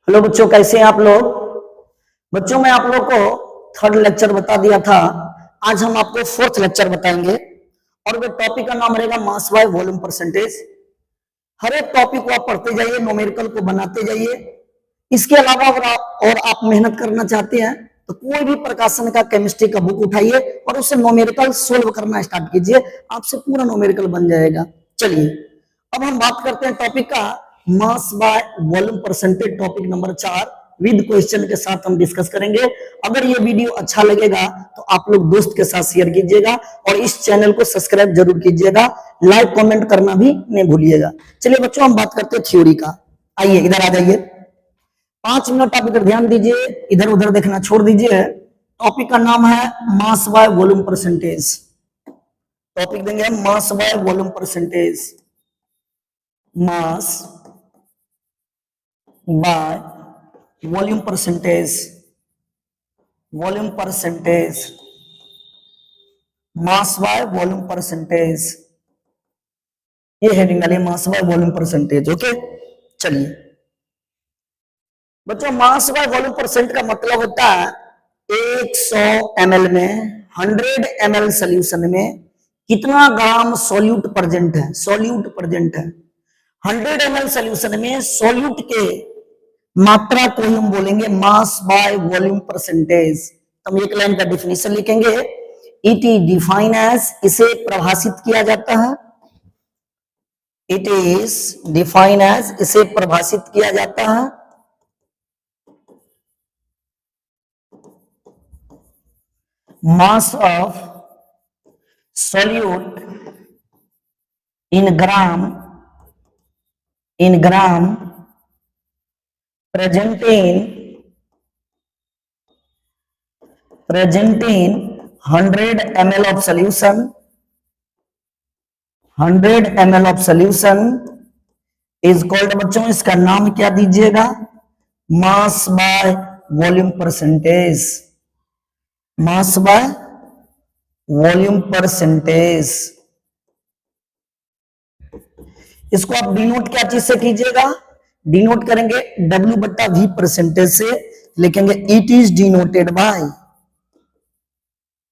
Hello बच्चों, कैसे हैं आप लोग। बच्चों, मैं आप लोग को थर्ड लेक्चर बता दिया था। आज हम आपको फोर्थ लेक्चर बताएंगे और वो टॉपिक का नाम रहेगा मास बाय वॉल्यूम परसेंटेज। हर एक टॉपिक को आप पढ़ते जाइए, न्यूमेरिकल को बनाते जाइए। इसके अलावा अगर आप मेहनत करना चाहते हैं तो कोई भी प्रकाशन का केमिस्ट्री का बुक उठाइए और उससे न्यूमेरिकल सोल्व करना स्टार्ट कीजिए, आपसे पूरा न्यूमेरिकल बन जाएगा। चलिए, अब हम बात करते हैं टॉपिक का मास by volume percentage, topic number 4 with question के साथ हम डिस्कस करेंगे। अगर ये वीडियो अच्छा लगेगा तो आप लोग दोस्त के साथ शेयर कीजिएगा और इस चैनल को सब्सक्राइब जरूर कीजिएगा। लाइक कमेंट करना भी नहीं भूलिएगा। चलिए बच्चों, हम बात करते हैं थ्योरी का। आइए इधर आ जाइए, 5 मिनट आप इधर ध्यान दीजिए, इधर उधर देखना छोड़ दीजिए। टॉपिक का नाम है मास बाय वॉल्यूम परसेंटेज। टॉपिक देंगे हम मास by volume percentage. Mass by volume percentage, volume percentage, mass by volume percentage, ये हेडिंग डालिए, मास बाय वॉल्यूम परसेंटेज। ओके, चलिए बच्चों, मास बाय वॉल्यूम परसेंट का मतलब होता है 100 ml में, 100 ml सोल्यूशन में कितना ग्राम सॉल्यूट प्रेजेंट है। सॉल्यूट प्रेजेंट है 100 ml सोल्यूशन में, सॉल्यूट के मात्रा को हम बोलेंगे मास बाय वॉल्यूम परसेंटेज। हम एक लाइन का डिफिनेशन लिखेंगे, इट इज डिफाइन एज, इसे परिभाषित किया जाता है, इट इज डिफाइन एज, इसे परिभाषित किया जाता है मास of solute in gram present in 100 ml of solution, 100 ml of solution is called, बच्चों इसका नाम क्या दीजिएगा, मास by volume percentage. Mass by volume percentage, इसको आप डिनोट क्या चीज से कीजिएगा, डिनोट करेंगे W बट्टा V परसेंटेज से, लिखेंगे इट इज डिनोटेड बाय,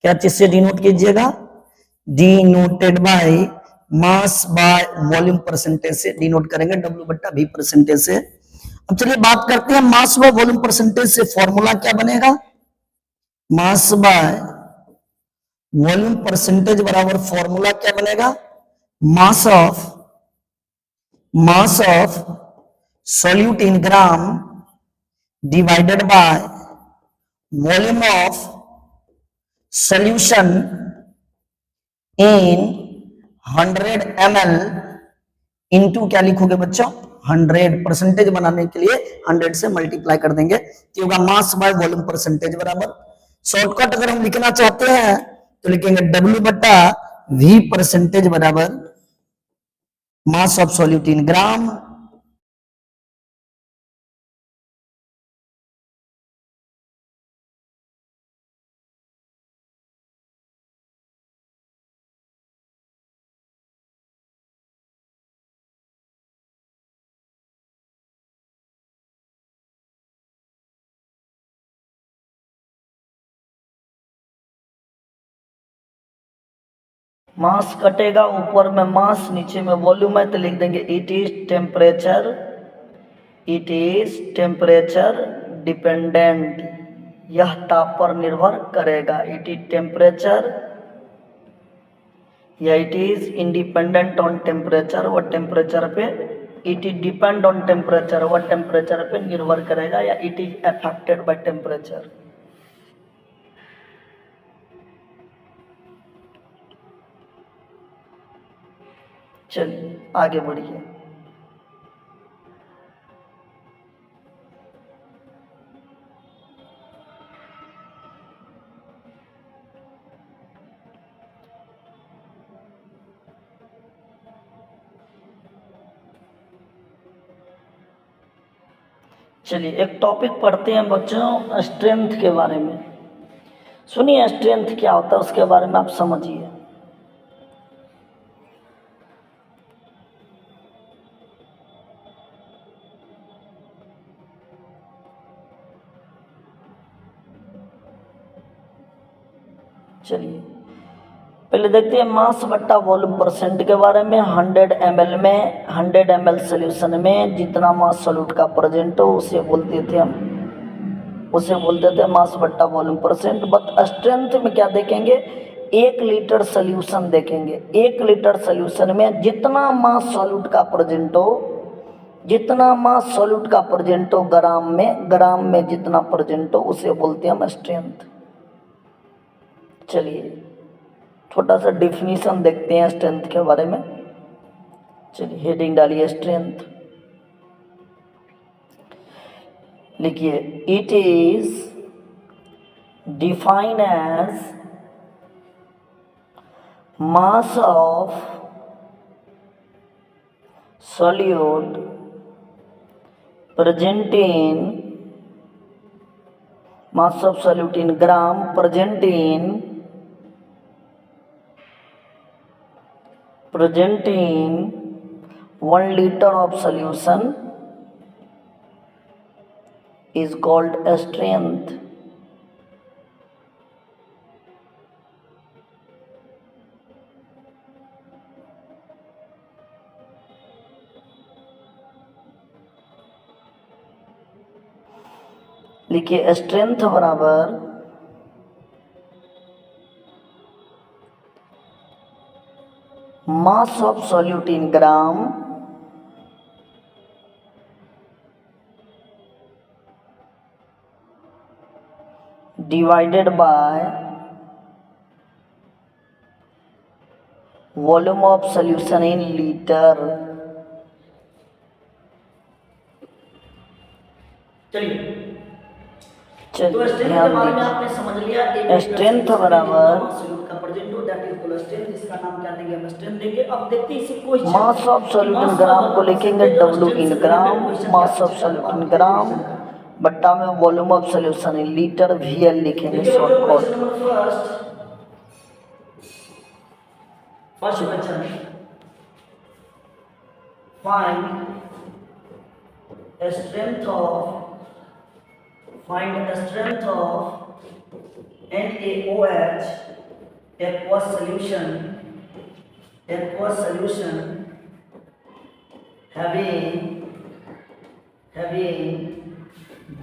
क्या चीज से डिनोट कीजिएगा, denoted by mass by volume percentage से डिनोट करेंगे, W बट्टा V परसेंटेज से। अब चलिए बात करते हैं मास बाय वॉल्यूम परसेंटेज से फॉर्मूला क्या बनेगा। मास बाय वॉल्यूम परसेंटेज बराबर फॉर्मूला क्या बनेगा, मास of solute in gram divided by volume of solution in 100 ml into क्या लिखोगे बच्चों, 100। परसेंटेज बनाने के लिए 100 से मल्टीप्लाई कर देंगे तो होगा मास बाय वॉल्यूम परसेंटेज बराबर। शॉर्टकट अगर हम लिखना चाहते हैं तो लिखेंगे W बट्टा V परसेंटेज बराबर मास ऑफ सॉल्यूट इन ग्राम। मास कटेगा, ऊपर में मास नीचे में वॉल्यूम है तो लिख देंगे it is temperature, it is temperature dependent, यह ताप पर निर्भर करेगा। इट इज टेम्परेचर या it is independent on temperature, वह टेम्परेचर पे, it is depend on temperature, वह टेम्परेचर पे निर्भर करेगा, या it is affected by temperature. चलिए आगे बढ़िए। चलिए एक टॉपिक पढ़ते हैं बच्चों, स्ट्रेंथ के बारे में। सुनिए स्ट्रेंथ क्या होता है उसके बारे में आप समझिए। चलिए पहले देखते हैं मास बट्टा वॉल्यूम परसेंट के बारे में। 100 ml में 100 ml सोल्यूशन में जितना मास सॉल्यूट का प्रेजेंट हो उसे बोलते थे मास बट्टा वॉल्यूम परसेंट। बट स्ट्रेंथ में क्या देखेंगे, 1 लीटर सोल्यूशन देखेंगे। 1 लीटर सोल्यूशन में जितना मास सॉल्यूट का प्रेजेंट हो ग्राम में जितना प्रेजेंट हो उसे बोलते हैं हम स्ट्रेंथ। चलिए छोटा सा डिफिनीशन देखते हैं स्ट्रेंथ के बारे में। चलिए हेडिंग डालिए स्ट्रेंथ, लिखिए it is defined as mass of solute present in mass of solute in gram present in 1 liter of solution is called a strength। लिखिए स्ट्रेंथ बराबर मास of solute in gram divided by volume of solution in litre. चलिए ध्यान दीजिए strength बराबर मास of solute in ग्राम को लिखेंगे W in gram, mass of solute in gram बट्टा में volume of solution in litre VL लिखेंगे shortcut. First question find strength of NaOH aqueous solution having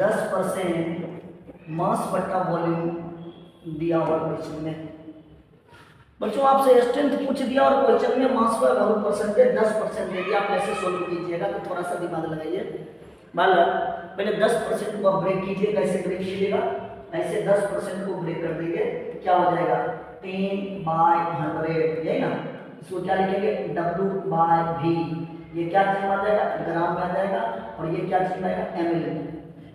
10% mass बट्टा वॉल्यूम दिया हुआ क्वेश्चन में। बच्चों आपसे स्ट्रेंथ पूछ दिया और क्वेश्चन में मास का वॉल्यूम परसेंटेज 10% दे दिया। आप ऐसे सोल्व कीजिएगा तो थोड़ा सा दिमाग लगाइए। बालक पहले 10% को आप ब्रेक कीजिए। कैसे ब्रेक कीजिएगा, ऐसे 10% को ब्रेक कर देंगे, क्या हो जाएगा 10/100, यही ना। इसको क्या लिखेंगे W/V। ये क्या चीज में आ जाएगा, ग्राम में आ जाएगा, और ये क्या चीज में आएगा ml में।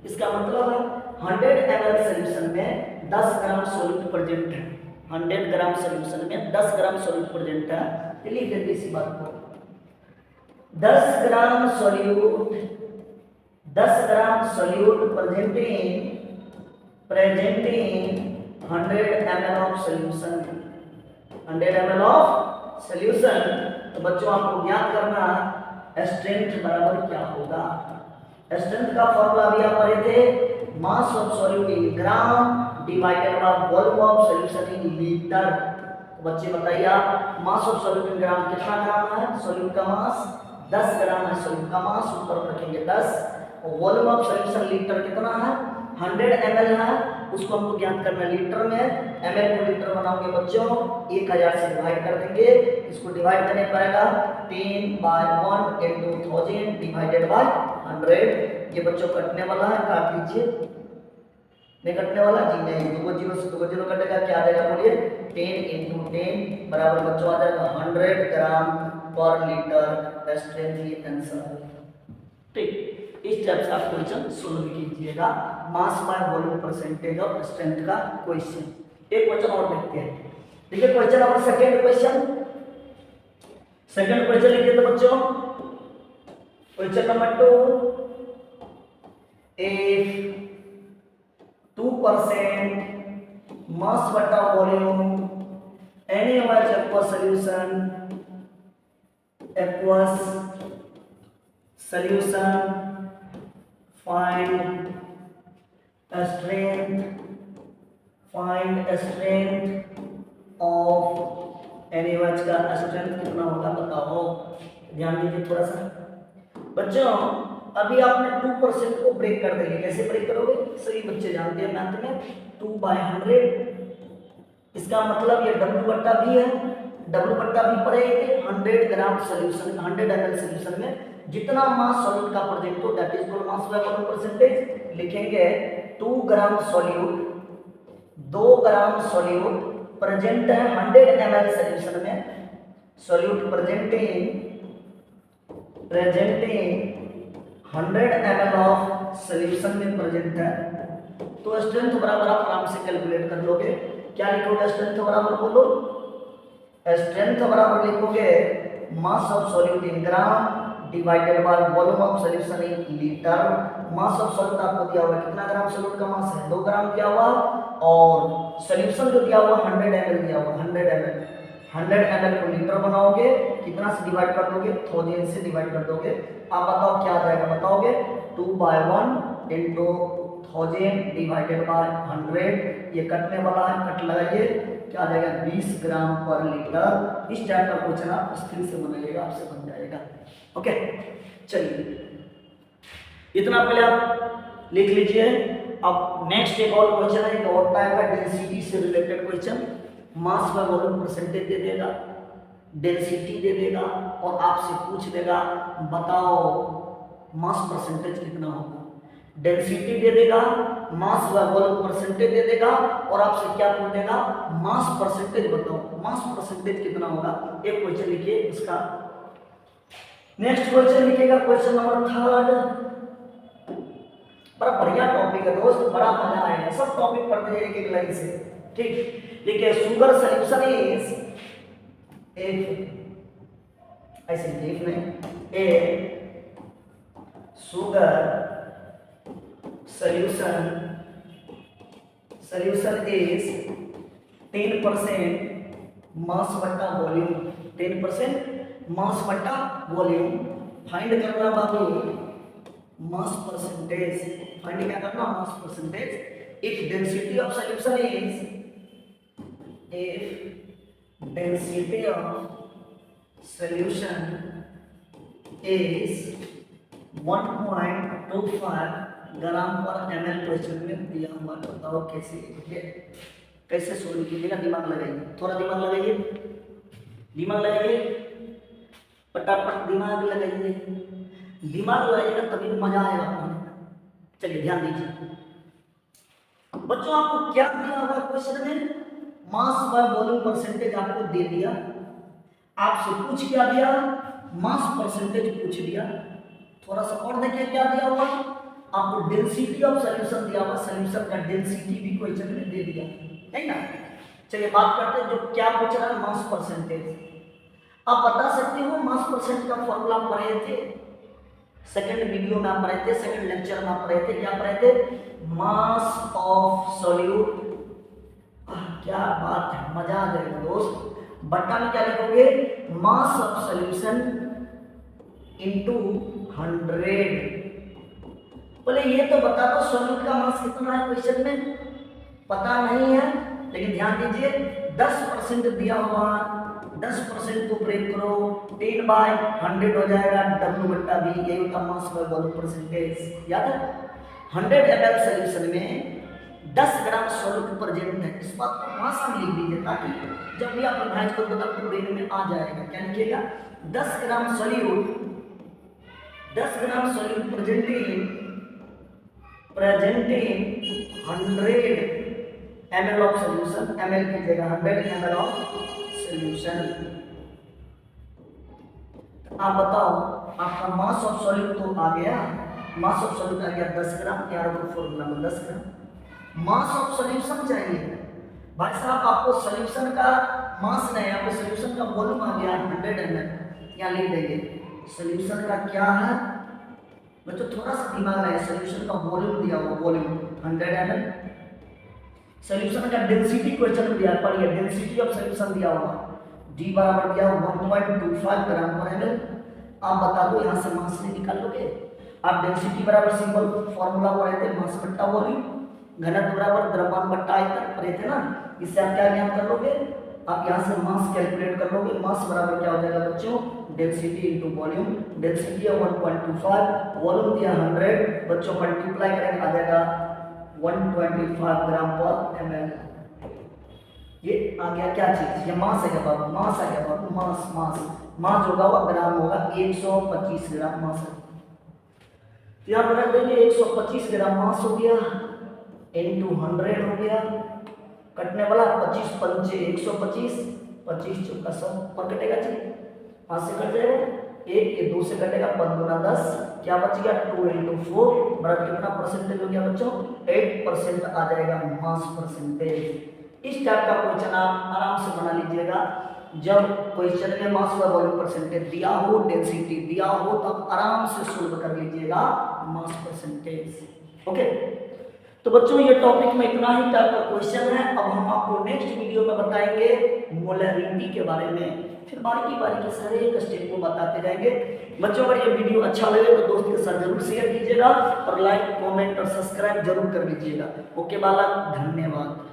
इसका मतलब है 100 ml सोल्यूशन में 10 ग्राम सॉल्यूट प्रेजेंट है। 100 ग्राम सोल्यूशन में 10 ग्राम सॉल्यूट प्रेजेंट है। लिख देते इसी बात को 10 gram solute present in 100 ml of solution। 100 ml of solution। तो बच्चों आपको ज्ञात करना स्ट्रेंथ बराबर क्या होगा। स्ट्रेंथ का फॉर्मूला भी आप पढ़े थे, मास of solute in gram divided by volume of solution in litre. बच्चे बताइए आप, मास ऑफ सॉल्यूट इन ग्राम कितना ग्राम है, सॉल्यूट का मास 10 ग्राम है। सॉल्यूट का मास ऊपर रखेंगे 10, वॉल्यूम ऑफ सॉल्यूशन लीटर कितना है 100 ml है। उसको हमको ज्ञात करना है लीटर में। ml को लीटर बनाओगे बच्चों 1000 से डिवाइड कर देंगे। इसको डिवाइड करने पड़ेगा 10/1 into 1000 डिवाइडेड बाय 100। ये बच्चों कटने वाला है, काट लीजिए। नहीं कटने वाला जी, नहीं। 2 जीरो से 2 जीरो कटेगा, क्या आ जाएगा बोलिए 10 into 10 बराबर बच्चों आ जाएगा 100 ग्राम पर लीटर। स्ट्रेंथ ये आंसर है। ठीक, इस टाइप से आप क्वेश्चन सोल्व कीजिएगा। मास by volume percentage of strength का क्वेश्चन। एक क्वेश्चन और देखते हैं। देखिए क्वेश्चन नंबर सेकंड क्वेश्चन लिखिए तो बच्चों क्वेश्चन नंबर 2, if 2% mass बटा volume NaOH aqueous solution find a strength of NaOH का स्ट्रेंथ कितना होगा बताओ, ध्यान दीजिए थोड़ा सा बच्चों। अभी आपने 2% को ब्रेक कर देंगे, कैसे ब्रेक करोगे, सभी बच्चे जानते हैं मैथ में 2/100, इसका मतलब ये W/V है, W/V पर 100 ग्राम सोल्यूशन, 100 ml सोल्यूशन में जितना मास सॉल्यूट का प्रेजेंट हो that is called mass by volume percentage. लिखेंगे 2 ग्राम सॉल्यूट, 2 ग्राम सॉल्यूट प्रेजेंट है 100 ml सोल्यूशन में, solute presenting 100 ml of solution में प्रेजेंट है, तो स्ट्रेंथ बराबर आप आराम से कैलकुलेट कर लोगे। क्या लिखोगे स्ट्रेंथ बराबर, बोलो स्ट्रेंथ बराबर लिखोगे मास of solute in gram divided by volume of solution in litre. Mass of solute आपको दिया हुआ है, कितना ग्राम सॉल्यूट का मास है 2 ग्राम दिया हुआ, और सॉल्यूशन जो दिया हुआ 100 ml दिया हुआ, 100 ml, 100 ml को लीटर बनाओगे, कितना से डिवाइड कर दोगे, 1000 से डिवाइड कर दोगे। आप बताओ क्या आ जाएगा, बताओगे 2/1 इंटू 1000 डिवाइडेड बाय 100, ये कटने वाला है, कट लगाइए, क्या आ जाएगा 20 ग्राम पर लीटर। इस टाइप का क्वेश्चन आप स्थिर से बनाइएगा, आपसे बन जाएगा। ओके चलिए इतना पहले आप लिख लीजिए। अब नेक्स्ट एक और क्वेश्चन है, एक और टाइप का डेंसिटी से related question, mass by volume percentage दे देगा, डेंसिटी दे देगा और आपसे पूछ लेगा बताओ मास परसेंटेज कितना होगा। डेंसिटी दे देगा, मास बाय वॉल्यूम परसेंटेज दे देगा और आपसे क्या पूछ देगा, मास परसेंटेज बताओ, मास परसेंटेज कितना होगा। एक क्वेश्चन लिखिए इसका। नेक्स्ट क्वेश्चन लिखिएगा क्वेश्चन नंबर 3। बड़ा बढ़िया टॉपिक है दोस्त, बड़ा मजा आएगा, सब टॉपिक पढ़ते हैं एक एक लाइन से, ठीक। देखिए शुगर सॉल्यूशन इज ऐसे लिख लें, ए शुगर solution is 10% मास बटा वॉल्यूम, 10% मास बटा वॉल्यूम। फाइंड करना बाबू मास परसेंटेज, फाइंड क्या करना, mass percentage. If density of solution is, if density of solution is 1.25 ग्राम पर ml क्वेश्चन में दिया हुआ, बताओ कैसे, कैसे सोल्व कीजिएगा, दिमाग लगाइए, थोड़ा दिमाग लगाइए, दिमाग लगाइए, फटाफट दिमाग लगाइए, दिमाग लगाइएगा तभी तो मजा आएगा पढ़ने। चलिए ध्यान दीजिए बच्चों, आपको क्या दिया हुआ क्वेश्चन में, मास बाय वॉल्यूम परसेंटेज आपको दे दिया, आपसे पूछ क्या दिया, मास परसेंटेज पूछ दिया। थोड़ा सा और देखिए क्या दिया हुआ, आपको डेंसिटी ऑफ सॉल्यूशन दिया हुआ, सॉल्यूशन का डेंसिटी भी क्वेश्चन में दे दिया है ना। चलिए बात करते हैं जो क्या पूछ रहा है, मास परसेंटेज। आप बता सकते हो मास परसेंट का फॉर्मूला पढ़े थे, सेकंड वीडियो में आप पढ़े थे, सेकंड लेक्चर में आप पढ़े थे, क्या पढ़े थे, मास ऑफ सॉल्यूट। क्या बात है, मजा आ जाएगा दोस्त। बट्टा में क्या लिखोगे, मास ऑफ सॉल्यूशन इनटू 100। बोले ये तो बता दो सॉल्यूट का मास कितना है, क्वेश्चन में पता नहीं है, लेकिन ध्यान दीजिए 10% दिया हुआ, 10% को ब्रेक करो, 10/100 हो जाएगा W/V, यही होता मास बाय वॉल्यूम परसेंटेज। याद है 100 ml सॉल्यूशन में 10 ग्राम सॉल्यूट प्रेजेंट है, इस बात को भाषा में लिख दीजिए ताकि जब भी आप रिवाइज करो तो आपको ब्रेन में आ जाएगा। क्या लिखिएगा, 10 gram solute, 10 gram solute presenting 100 ml of solution, ml की जगह 100 ml ऑफ सॉल्यूशन। आप बताओ आपका मास ऑफ सॉल्यूट तो आ गया, मास ऑफ सॉल्यूट आ गया 10 ग्राम, यार वो फॉर्मूला में 10 ग्राम। मास ऑफ सॉल्यूशन चाहिए भाई साहब, आपको सॉल्यूशन का मास नहीं, आपको सॉल्यूशन का वॉल्यूम आ गया 100 ml, यहाँ लिख देंगे सॉल्यूशन का क्या है बच्चों, थोड़ा सा दिमाग लगाए, सॉल्यूशन का वॉल्यूम दिया हुआ, वॉल्यूम 100 ml, सॉल्यूशन का डेंसिटी क्वेश्चन में दिया, पढ़िए डेंसिटी ऑफ सॉल्यूशन दिया हुआ, D बराबर दिया 1.25 ग्राम पर ml। आप बता दो यहाँ से मास नहीं निकाल लोगे आप, डेंसिटी बराबर सिंपल फॉर्मूला पढ़े थे, मास बट्टा वॉल्यूम, घनत्व बराबर द्रव्यमान बट्टा आयतन पढ़े थे ना, इससे आप क्या ज्ञान कर लोगे, आप यहाँ से मास कैलकुलेट कर लोगे। मास बराबर क्या हो जाएगा बच्चों, डेंसिटी इनटू वॉल्यूम। डेंसिटी है 1.25, वॉल्यूम दिया 100, बच्चों मल्टीप्लाई करेंगे आ जाएगा 125 ग्राम पर ml। ये आ गया क्या चीज, ये मास है क्या बाबू, मास है क्या बाबू, मास मास मास होगा वो ग्राम होगा, 125 ग्राम मास है। तो यहाँ पर रख देंगे 125 ग्राम मास हो गया इनटू 100 हो गया, कटने वाला 25 पंचे 125, 25 चौका 100 और कटेगा जी 5 से कट जाएगा, एक ये 2 से कटेगा, 5 दूना 10, क्या बच गया 2 इंटू 4 बराबर कितना परसेंटेज हो गया बच्चों, 8% आ जाएगा मास परसेंटेज। इस टाइप का क्वेश्चन आप आराम से बना लीजिएगा। जब क्वेश्चन में मास व वॉल्यूम परसेंटेज दिया हो, डेंसिटी दिया हो, तो आप आराम से सोल्व कर लीजिएगा मास परसेंटेज। ओके, तो बच्चों ये टॉपिक में इतना ही टाइप का क्वेश्चन है। अब हम आपको नेक्स्ट वीडियो में बताएंगे मोलरिटी के बारे में, फिर बारी के सारे एक स्टेप को बताते जाएंगे। बच्चों अगर ये वीडियो अच्छा लगे तो दोस्त के साथ जरूर शेयर कीजिएगा और लाइक कमेंट और सब्सक्राइब जरूर कर लीजिएगा। ओके बालक, धन्यवाद।